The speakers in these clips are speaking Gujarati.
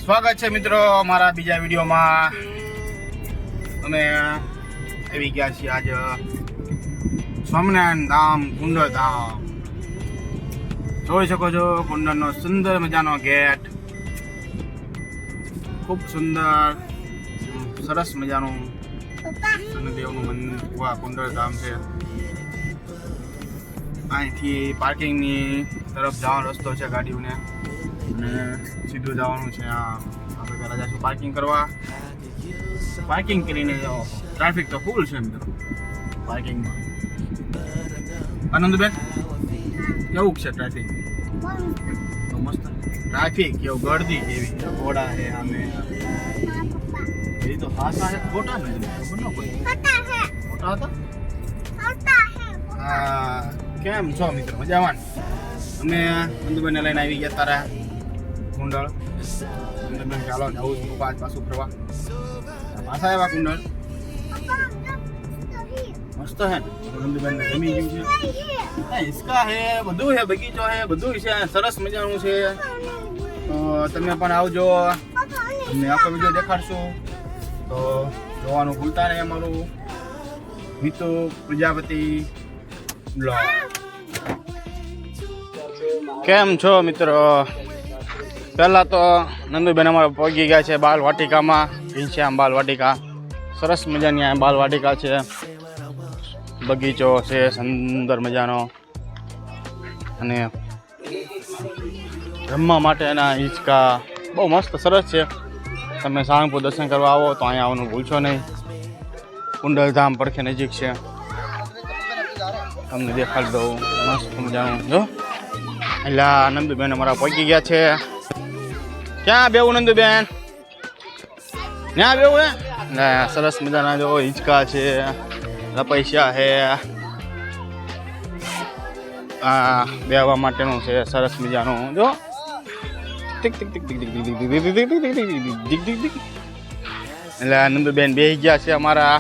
સ્વાગત છે મિત્રો અમારા બીજા વિડીયોમાં. અમે આવી ગયા છીએ આજે સ્વામિનારાયણ ધામ કુંડળ ધામ. જોઈ શકો છો કુંડળનો સુંદર મજાનો ગેટ, ખૂબ સુંદર સરસ મજાનું શનિદેવનું મંદિર કુંડળ ધામ છે. અહીંથી પાર્કિંગની તરફ જવાનો રસ્તો છે ગાડીઓને, અને સીધું જવાનું છે. આપણે પહેલાં જઈશું પાર્કિંગ કરવા. પાર્કિંગ કરીને જાઓ. ટ્રાફિક તો ફૂલ છે મિત્રો પાર્કિંગમાં. આનંદબેન કેવું છે ટ્રાફિક? તો મસ્ત ટ્રાફિક, કેવું ગળદી કેવી ઘોડા છે આમે. એ તો પાસા છે ખોટા ને ખબર ન કોઈ ખોટા હતા. હા, કેમ છો મિત્રો? મજામાં? અમે નંદુબેનને લઈને આવી ગયા તારા કુંડળ. નંદુબેન ચાલો જવું છું પાછું ફરવા. પાછા આવ્યા કુંડળ. મસ્ત હે નંદુબેનને ગમી ગયું છે. હિસકા હે, બધું છે, બગીચો હે, બધું છે, સરસ મજાનું છે. તો તમે પણ આવજો, તમને આખો વિડીયો દેખાડશું. તો જોવાનું ભૂલતા નહીં અમારું મિતુ પ્રજાપતિ બ્લોગ. કેમ છો મિત્રો? પહેલાં તો નંદુબેન અમારા પહોંચી ગયા છે બાલ વાટિકામાં. ઘનશ્યામ બાલ વાટિકા, સરસ મજાની આ બાલ વાટિકા છે. બગીચો છે સુંદર મજાનો, અને રમવા માટેના હિંચકા બહુ મસ્ત સરસ છે. તમે સાળંગપુર દર્શન કરવા આવો તો અહીંયા આવવાનું ભૂલશો નહીં. કુંડળ ધામ પડખે નજીક છે. તમને દેખાડી દઉં મસ્ત મજાનું. જો એટલે નંદુબેન અમારા પહોંચી ગયા છે. ક્યાં બેવું નંદુબેન? ક્યાં બેવું હે? ના, સરસ મજાના જો હિંચકા છે, લપૈસા છે, આ બેહવા માટેનું છે સરસ મજાનું. જો tick tick tick tick tick tick tick tick tick tick tick. એટલે નંદુબેન બેસી ગયા છે અમારા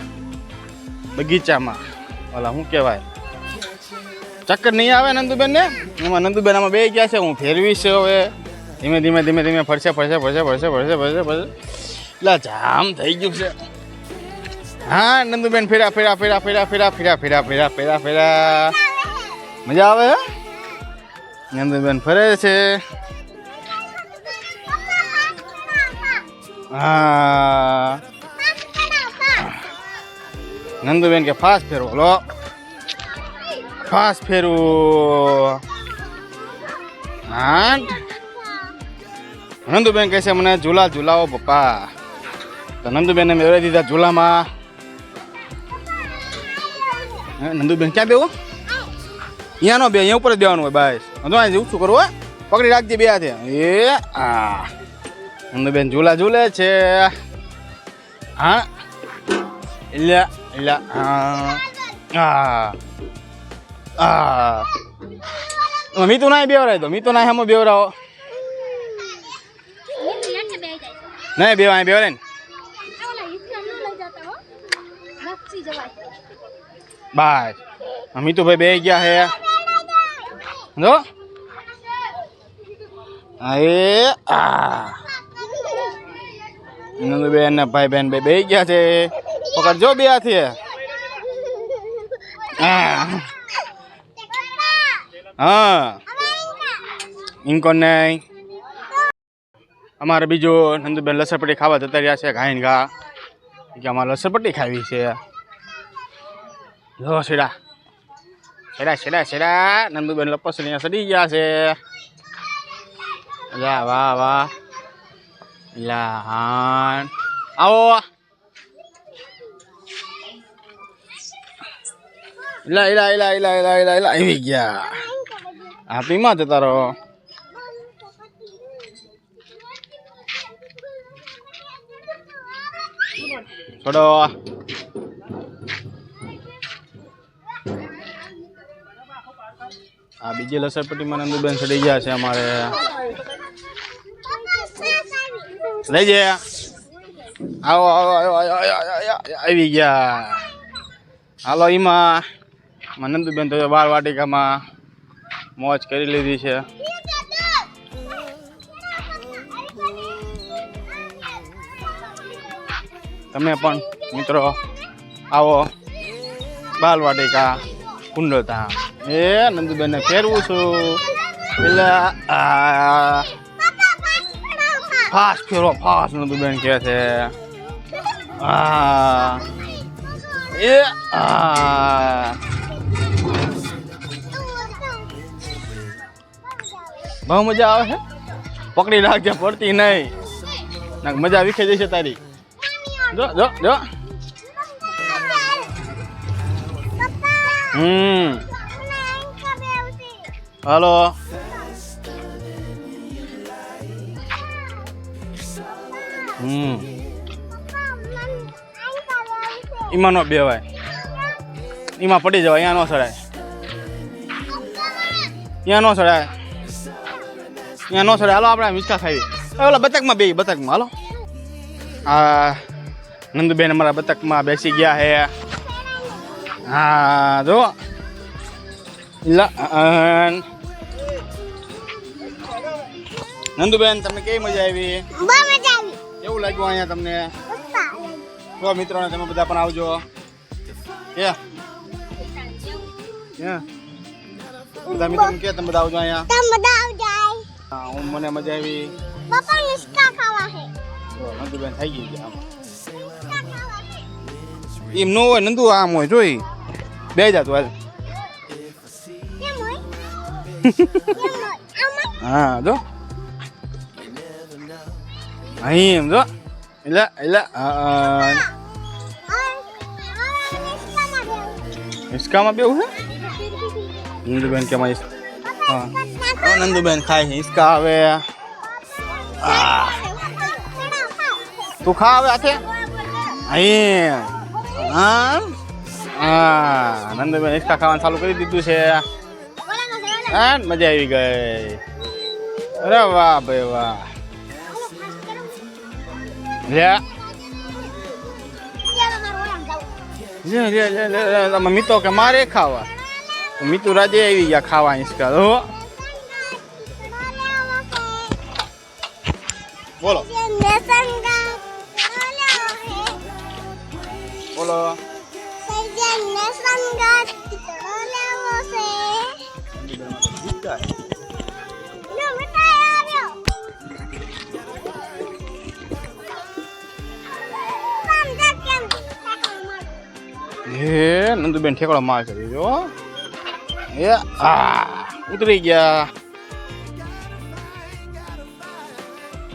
બગીચામાં. ઓલા શું કહેવાય, ચક્કર નહીં આવે નંદુબેન ને? એમાં નંદુબેન આમાં બેસી ગયા છે. હું ફેરવીશ હવે ધીમે ધીમે ધીમે ધીમે ફરશે ફરશે ફરશે ફરશે ફરશે ફરશે ફરશે. એટલે જામ થઈ ગયું છે. હા નંદુબેન, ફેરા ફેરા ફેરા ફેરા ફેરા ફેરા ફેરા ફેરા ફેરા ફેરા. મજા આવે હે? નંદુબેન ફરે છે. હા નંદુબેન કે ફાસ્ટ ફેરવો લો, ફાસ્ટ ફેરવું. હા નંદુબેન કહે છે મને ઝૂલા ઝૂલાવો પપ્પા. તો નંદુબેનને મેં વેરી દીધા ઝૂલામાં. નંદુબેન ક્યાં બેવું? અહીંયા નો બે, અહીંયા ઉપર જ બેવાનું હોય બાય. તો અહીં શું કરવું હોય? પકડી રાખજે બે હાથે. એ આ નંદુબેન ઝૂલા ઝૂલે છે. હા એટલે એટલે હા હા મીતુ ના બેવરાય. તો મીતુ ના હમો બેવરાવો નહીં, બેવા બેવરાય ને. બાય મીતુભાઈ બે ગયા હે. જો એ આ નંદુબેન ને ભાઈ બહેન બે ગયા છે. પકડજો બે હાથે. હા ઇનકો નહીં. અમારે બીજું નંદુબેન લસણપટ્ટી ખાવા જતા રહ્યા છે. ઘાઈને ઘા કે અમારે લસણપટ્ટી ખાવી છે. જો સેડા સેડા સેડા સેડા. નંદુબેન લપસણીયા સડી ગયા છે. યા વાહ વાહ. લા હા આવો. ઇલા ઇલા ઇલા ઇલા ઇલા ઇલા ઇલા આવી ગયા. હાથીમાં જતા રહો. છોડો. આ બીજી લસણપટ્ટીમાં નંદુબેન ચડી ગયા છે અમારે. લઈ જાય. આવો આવો આવો આવી ગયા. હાલો એમાં નંદુબેન તો બાળ વાટિકામાં મોજ કરી લીધી છે. તમે પણ મિત્રો આવો બાલવાટિકા કુંડલતા એ નંદુબેનને ફેરવું છું એટલે ફાસ્ટ ફેરો ફાસ્ટ નંદુબેન કહે છે બહુ મજા આવે છે પકડી રાખજે પડતી નહીં મજા વિખે જશે તારી જો જો જો હાલો એમાં નો બેવાય એમાં પડી જવાય અહીંયા નો ચડાય ત્યાં નો ચડાય અહીંયા નો ચડાય હાલો આપણે હિંચકા ખાવી ઓલા બતકમાં બે બતકમાં હાલો નંદુબેન અમારા બતકમાં બેસી ગયા હે હા જો નંદુબેન તમને કેવી મજા આવી કેવું લાગ્યું અહીંયા તમને તો મિત્રોને તમે બધા પણ આવજો બધા મિત્રો કે તમે બધા આવજો અહીંયા હું મને મજા આવી નંદુબેન થઈ ગઈ ગયા એમ નો હોય નંદુ આમ હોય જોઈ બે જાતું હાલ હા જો અહીં જો એટલે હિંચકામાં બેવું છે નંદુબેન કે હા નંદુબેન ખાય હિંચકા આવે તું ખા આવે હાથે અહીં હા નંદુબેન હિંચકા ખાવાનું ચાલુ કરી દીધું છે મજા આવી ગઈ અરે વાહ ભાઈ વાહ તમે મિત્રો કે મારે ખાવા મીતુ રાજે આવી ગયા ખાવા હિંચકા બોલો બોલો નંદુબેન ઠેકડો માર કરી જો ઉતરી ગયા